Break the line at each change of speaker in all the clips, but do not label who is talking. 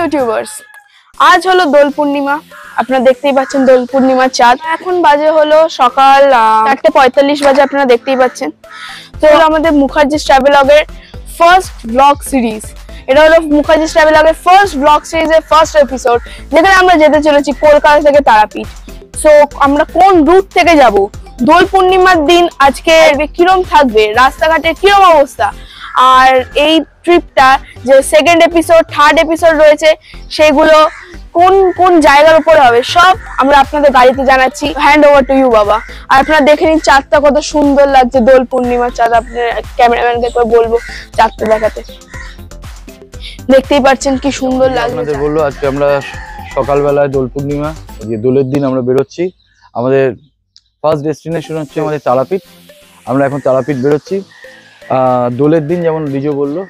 YouTubers, আজ হলো দোল পূর্ণিমা। আপনারা দেখতেই পাচ্ছেন দোল পূর্ণিমার চাঁদ। এখন বাজে হলো সকাল 4:45 বাজে, আপনারা দেখতেই পাচ্ছেন। তো আমাদের মুখার্জি ট্রাভেলগের ফার্স্ট ব্লগ সিরিজ, এটা হলো মুখার্জি ট্রাভেলগের ফার্স্ট ব্লগ সিরিজের ফার্স্ট এপিসোড, যেখানে আমরা যেতে চলেছি কলকাতা থেকে তারাপীঠ। সো আমরা কোন রুট থেকে যাব, দোল পূর্ণিমার দিন আজকে কিরম থাকবে, রাস্তাঘাটের কিরম অবস্থা, আর এই ট্রিপটা যে সেকেন্ড এপিসোড থার্ড এপিসোড রয়েছে সেগুলো কোন কোন জায়গার উপরে হবে, সব আমরা আপনাদের গাড়িতে জানাচ্ছি। হ্যান্ড ওভার টু ইউ বাবা। আর আপনারা দেখে নিন চাঁদটা কত সুন্দর লাগছে, দোল পূর্ণিমার চাঁদ। আপনার ক্যামেরাম্যানকে করে বলবো চাঁদটা দেখাতে। দেখতেই পাচ্ছেন কি সুন্দর লাগছে।
আপনাদের বললো আজকে আমরা সকালবেলায় দোল পূর্ণিমা, যে দোলের দিন আমরা বেরোচ্ছি। আমাদের ফার্স্ট ডেস্টিনেশন হচ্ছে আমাদের তারাপীঠ। আমরা এখন তারাপীঠ বেরোচ্ছি। দোলের দিন যেমন রিজো বললো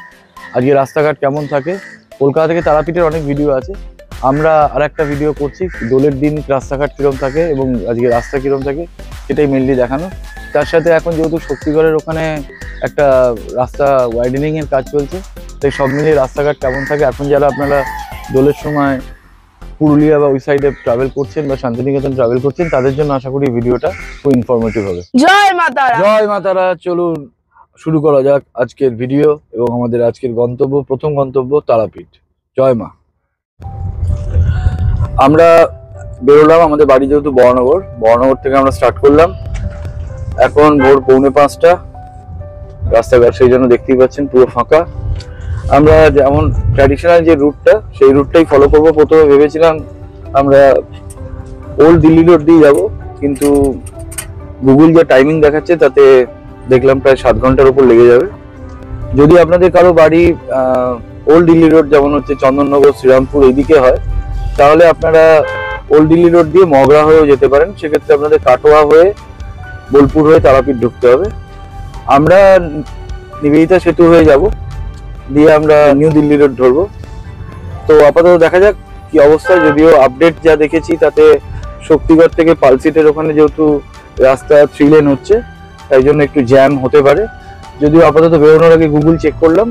আজকে রাস্তাঘাট কেমন থাকে, কলকাতা থেকে তারাপীঠের অনেক ভিডিও আছে, আমরা আর একটা ভিডিও করছি দোলের দিন রাস্তাঘাট কিরম থাকে এবং আজকে রাস্তা কিরম থাকে সেটাই মেনলি দেখানো। তার সাথে এখন যেহেতু শক্তিগড়ের ওখানে একটা রাস্তা ওয়াইডেনিং এর কাজ চলছে, তাই সব মিলিয়ে রাস্তাঘাট কেমন থাকে। এখন যারা আপনারা দোলের সময় পুরুলিয়া বা ওই সাইডে ট্রাভেল করছেন বা শান্তিনিকেতন ট্রাভেল করছেন, তাদের জন্য আশা করি ভিডিওটা খুব ইনফরমেটিভ হবে।
জয় মাতারা,
জয় মাতারা। চলুন শুরু করা যাক আজকের ভিডিও এবং আমাদের আজকের গন্তব্য, প্রথম গন্তব্য তারাপীঠ। জয় মা। আমরা বেরোলাম, আমাদের বাড়ি যেহেতু বড়নগর থেকে আমরা স্টার্ট করলাম। এখন ভোর 4:45, রাস্তাঘাট সেই জন্য দেখতেই পাচ্ছেন পুরো ফাঁকা। আমরা যেমন ট্র্যাডিশনাল যে রুটটা, সেই রুটটাই ফলো করবো। প্রথমে ভেবেছিলাম আমরা ওল্ড দিল্লি রোড দিয়ে যাবো, কিন্তু গুগল যে টাইমিং দেখাচ্ছে তাতে দেখলাম প্রায় 7 ঘন্টার উপর লেগে যাবে। যদি আপনাদের কারো বাড়ি ওল্ড দিল্লি রোড যেমন হচ্ছে চন্দননগর, শ্রীরামপুর এইদিকে হয়, তাহলে আপনারা ওল্ড দিল্লি রোড দিয়ে মগরা হয়েও যেতে পারেন। সেক্ষেত্রে আপনাদের কাটোয়া হয়ে বোলপুর হয়ে তারাপীঠ ঢুকতে হবে। আমরা নিবেদিতা সেতু হয়ে যাব, দিয়ে আমরা নিউ দিল্লি রোড ধরবো। তো আপাতত দেখা যাক কি অবস্থা। যদিও আপডেট যা দেখেছি তাতে শক্তিগড় থেকে পালসিটের ওখানে যেহেতু রাস্তা 3 লেন হচ্ছে, তাই জন্য একটু জ্যাম হতে পারে। যদিও আপাতত বেরোনোর আগে গুগল চেক করলাম,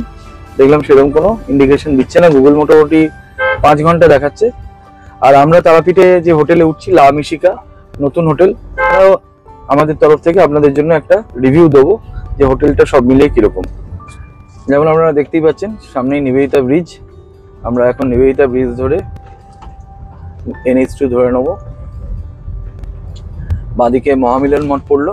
দেখলাম সেরকম কোনো ইন্ডিকেশন দিচ্ছে না। গুগল মোটামুটি 5 ঘন্টা দেখাচ্ছে। আর আমরা তারাপীঠে যে হোটেলে উঠছি, লা মিশিকা, নতুন হোটেল, আমাদের তরফ থেকে আপনাদের জন্য একটা রিভিউ দেবো যে হোটেলটা সব মিলিয়ে কিরকম। যেমন আপনারা দেখতেই পাচ্ছেন সামনেই নিবেদিতা ব্রিজ। আমরা এখন নিবেদিতা ব্রিজ ধরে NH2 ধরে নেব। বাঁদিকে মহামিলন মঠ পড়লো।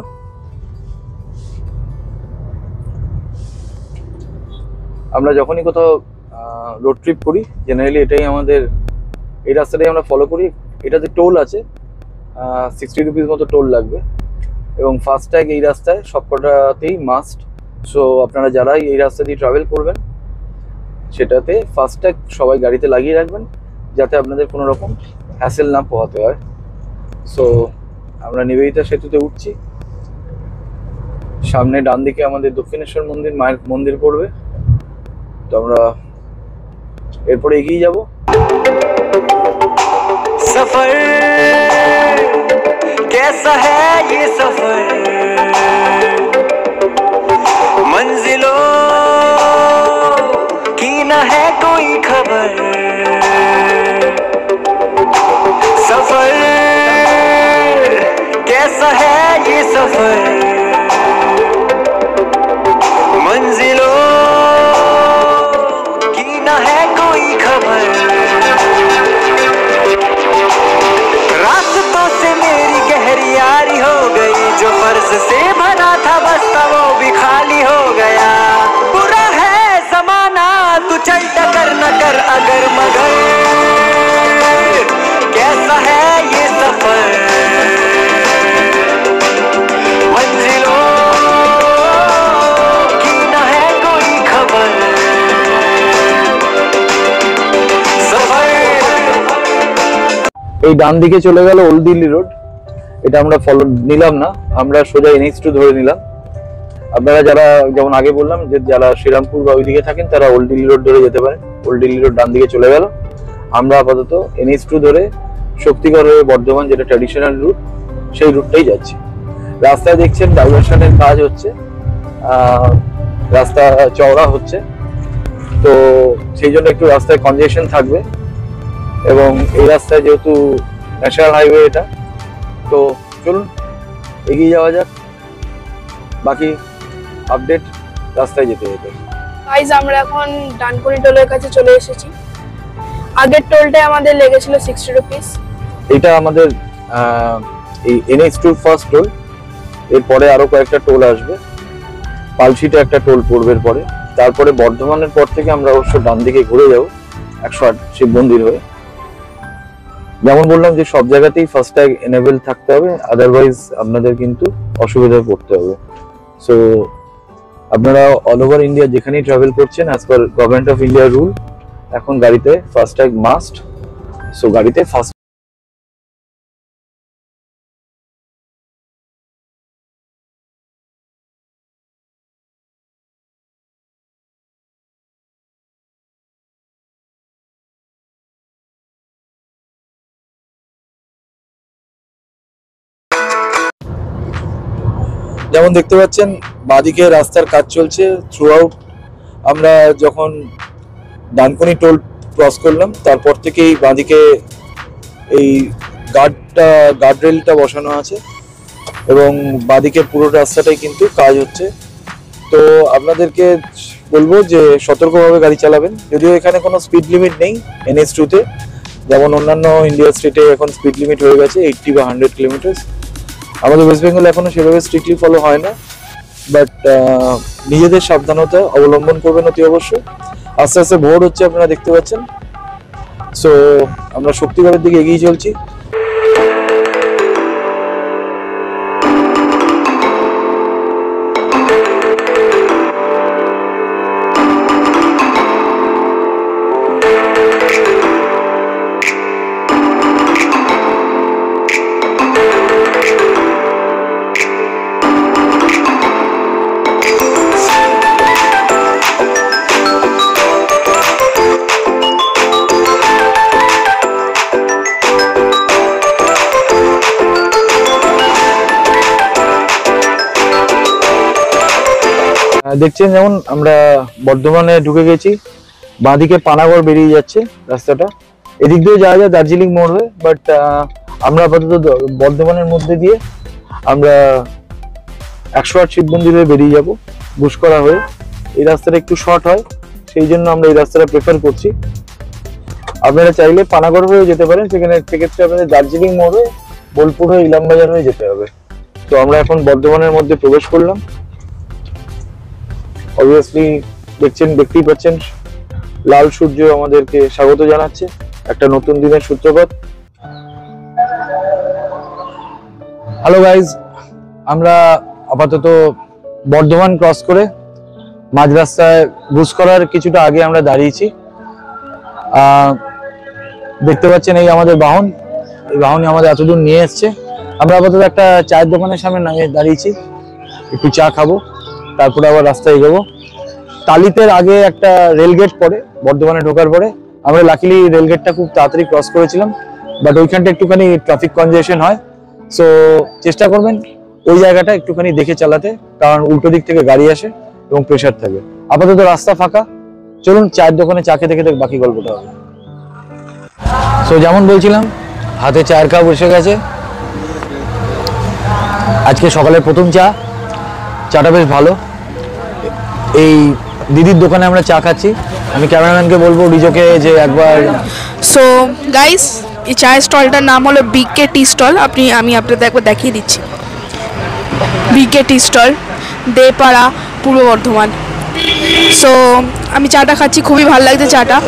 আমরা যখনই কোথাও রোড ট্রিপ করি জেনারেলি এটাই আমাদের, এই রাস্তাটাই আমরা ফলো করি। এটাতে টোল আছে, 60 রুপিস মতো টোল লাগবে, এবং ফাস্ট্যাগ এই রাস্তায় সবকটাতেই মাস্ট। সো আপনারা যারাই এই রাস্তা দিয়ে ট্রাভেল করবেন সেটাতে ফাস্ট্যাগ সবাই গাড়িতে লাগিয়ে রাখবেন, যাতে আপনাদের কোনো রকম হ্যাসেল না পোহাতে হয়। সো আমরা নিবেদিতা সেতুতে উঠছি। সামনে ডান দিকে আমাদের দক্ষিণেশ্বর মন্দির, মায়ের মন্দির পড়বে। তো আমরা এরপরে এগিয়ে যাব।
सफर कैसा है ये सफर, मंजिलों की न है कोई खबर, सफर कैसा है ये सफर, मंजिलों की न है कोई खबर, रास्तों से मेरी गहरी यारी हो गई, जो फर्ज से भरा था बस्ता वो भी खाली हो गया, बुरा है जमाना तू चल टकर न कर अगर मगर, कैसा है ये सफर, मंजिलों की न है कोई खबर, सफर।
এই ডান দিকে চলে গেল ওল্ড দিল্লি রোড, এটা আমরা ফলো নিলাম না, আমরা সোজা NH2 ধরে নিলাম। আপনারা যারা যেমন আগে বললাম যে যারা শ্রীরামপুর বা ওইদিকে থাকেন তারা ওল্ড দিল্লি রোড ধরে যেতে পারেন। ওল্ড দিল্লি রোড ডান দিকে চলে গেল। আমরা আপাতত NH2 ধরে শক্তিগড় হয়ে বর্ধমান, যেটা ট্র্যাডিশনাল রুট, সেই রুটটাই যাচ্ছি। রাস্তায় দেখছেন ডাইভারশনের কাজ হচ্ছে, রাস্তা চওড়া হচ্ছে, তো সেই জন্য একটু রাস্তায় কনজেশন থাকবে। এবং এই রাস্তায় যেহেতু ন্যাশনাল হাইওয়ে এটা, তো চলুন এগিয়ে যাওয়া যাক, বাকি আপডেট রাস্তায় যেতে যেতে।
গাইজ আমরা এখন ডানকুনি টোলের কাছে চলে এসেছি। আগের টোলটায় আমাদের লেগেছিল 60 রুপিস।
এটা আমাদের এই NH2 ফার্স্ট টোল, এরপরে আরো কয়েকটা টোল আসবে, পালশিতে একটা টোল পড়বে পরে, তারপরে বর্ধমানের পর থেকে আমরা অবশ্য ডান দিকে ঘুরে যাবো 108 শিব মন্দির হয়ে। যেমন বললাম যে সব জায়গাতেই ফাস্ট্যাগ এনেবল থাকতে হবে, আদারওয়াইজ আপনাদের কিন্তু অসুবিধায় পড়তে হবে। সো আপনারা অল ওভার ইন্ডিয়া যেখানেই ট্রাভেল করছেন, as per government of India rule, এখন গাড়িতে ফাস্ট্যাগ মাস্ট। সো গাড়িতে ফাস্ট যেমন দেখতে পাচ্ছেন বাঁদিকে রাস্তার কাজ চলছে থ্রু আউট। আমরা যখন ডানকুনি টোল ক্রস করলাম তারপর থেকেই বাঁদিকে এই গার্ড রেলটা বসানো আছে এবং বাঁদিকে পুরো রাস্তাটাই কিন্তু কাজ হচ্ছে। তো আপনাদেরকে বলবো যে সতর্কভাবে গাড়ি চালাবেন, যদিও এখানে কোনো স্পিড লিমিট নেই NH2-তে, যেমন অন্যান্য ইন্ডিয়া স্ট্রিটে এখন স্পিড লিমিট হয়ে গেছে 80 বা 100 কিলোমিটার। আমাদের ওয়েস্ট বেঙ্গল এখনো সেভাবে স্ট্রিক্টলি ফলো হয় না, বাট নিজেদের সাবধানতা অবলম্বন করবেন অতি অবশ্যই। আস্তে আস্তে ভোর হচ্ছে আপনারা দেখতে পাচ্ছেন। সো আমরা শক্তিগড়ের দিকে এগিয়ে চলছি। দেখছেন যেমন আমরা বর্ধমানে ঢুকে গেছি, বাঁদিকে পানাগড় বেরিয়ে যাচ্ছে রাস্তাটা, এদিক দিয়ে যাওয়া যায় দার্জিলিং মোড় হয়ে, বাট আমরা আপাতত বর্ধমানের মধ্যে দিয়ে আমরা 108 শিব মন্দির হয়ে বেরিয়ে যাব ঘুষকরা হয়ে। এই রাস্তাটা একটু শর্ট হয়, সেই জন্য আমরা এই রাস্তাটা প্রেফার করছি। আপনারা চাইলে পানাগড় হয়ে যেতে পারেন, সেক্ষেত্রে আপনাদের দার্জিলিং মোড় হয়ে বোলপুর হয়ে ইলামবাজার হয়ে যেতে হবে। তো আমরা এখন বর্ধমানের মধ্যে প্রবেশ করলাম। অবভিয়াসলি দেখতেই পাচ্ছেন লাল সূর্য আমাদেরকে স্বাগত জানাচ্ছে, একটা নতুন দিনের সূত্রপাত। হ্যালো গাইজ, আমরা আপাতত বর্ধমান ক্রস করে মাঝ রাস্তায় ঘুষকরার কিছুটা আগে আমরা দাঁড়িয়েছি। দেখতে পাচ্ছেন এই আমাদের বাহন, এই বাহনই আমাদের এতদূর নিয়ে এসছে। আমরা আপাতত একটা চায়ের দোকানের সামনে দাঁড়িয়েছি, একটু চা খাবো, তারপরে আবার রাস্তায় এগোবো। তালিতের আগে একটা রেলগেট পড়ে বর্ধমানে ঢোকার পরে, আমরা লাকিলি রেলগেটটা খুব তাড়াতাড়ি ক্রস করেছিলাম, বাট ওইখানটা একটুখানি ট্রাফিক কনজেশন হয়। সো চেষ্টা করবেন ওই জায়গাটা একটুখানি দেখে চালাতে, কারণ উল্টো দিক থেকে গাড়ি আসে এবং প্রেশার থাকে। আপাতত রাস্তা ফাঁকা, চলুন চায়ের দোকানে চা খেতে খেতে বাকি গল্পটা হবে। সো যেমন বলছিলাম, হাতে চায়ের কাপ বসে গেছে। আজকে সকালের প্রথম চাটা বেশ ভালো। এই দিদির দোকানে আমরা চা খাচ্ছি। আমি ক্যামেরাম্যানকে বলবো রিজোকে যে একবার।
সো গাইস, এই চায়ের স্টলটার নাম হলো বিকে টি স্টল। আমি আপনাদের একবার দেখিয়ে দিচ্ছি। বিকে টি স্টল, দেপাড়া, পূর্ব বর্ধমান। সো আমি চাটা খাচ্ছি, খুবই ভালো লাগছে চাটা।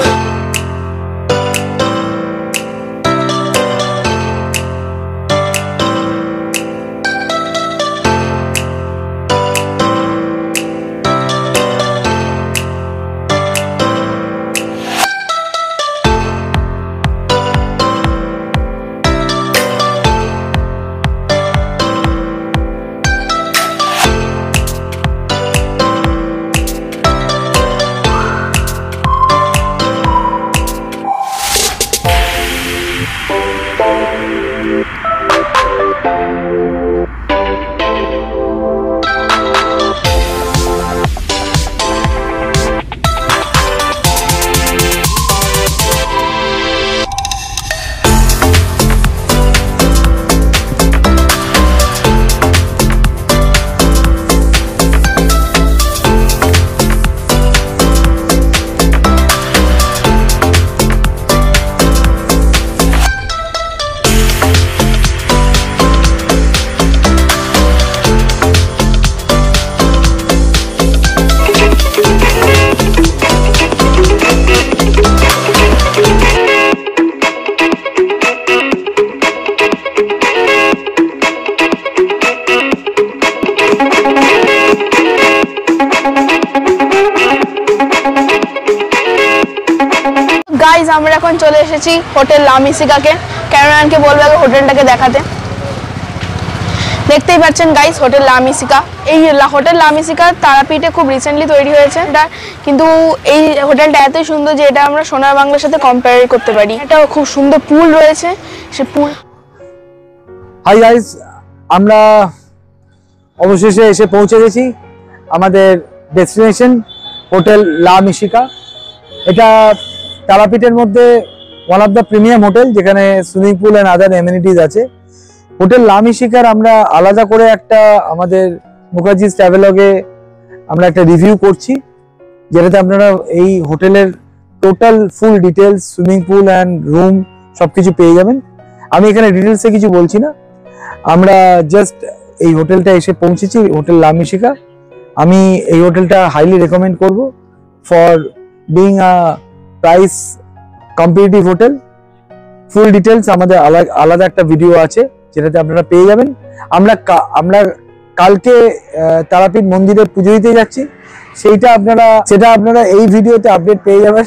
আমরা এখন চলে এসেছি হোটেল লা মিশিকাকে। ক্যামেরাম্যানকে বলবো আগে হোটেলটাকে দেখাতে। দেখতেই পাচ্ছেন গাইস হোটেল লা মিশিকা। এই হোটেল লা মিশিকা তারাপীঠে খুব রিসেন্টলি তৈরি হয়েছে এটা, কিন্তু এই হোটেলটা এতই সুন্দর যে এটা আমরা সোনার বাংলার সাথে কম্পেয়ার করতে পারি। এটা খুব সুন্দর পুল রয়েছে, সে পুল।
হাই গাইস, আমরা অবশেষে এসে পৌঁছে গেছি আমাদের ডেস্টিনেশন হোটেল লা মিশিকা। এটা তারাপীঠের মধ্যে one of the premium hotel, যেখানে সুইমিং পুল অ্যান্ড আদার এমিনিটিজ আছে। হোটেল লা মিশিকার আমরা আলাদা করে একটা আমাদের মুখার্জিস ট্রাভেলগে আমরা একটা রিভিউ করছি, যেটাতে আপনারা এই হোটেলের total full details, swimming pool and room সবকিছু পেয়ে যাবেন। আমি এখানে ডিটেলসে কিছু বলছি না, আমরা জাস্ট এই হোটেলটা এসে পৌঁছেছি, হোটেল লা মিশিকা। আমি এই হোটেলটা হাইলি রেকমেন্ড করব for being a price competitive hotel. Full details আমাদের আলাদা একটা ভিডিও আছে, যেটাতে আপনারা পেয়ে যাবেন। আমরা কালকে তারাপীঠ মন্দিরে পুজো দিতে যাচ্ছি, সেটা আপনারা এই ভিডিওতে আপডেট পেয়ে যাবেন।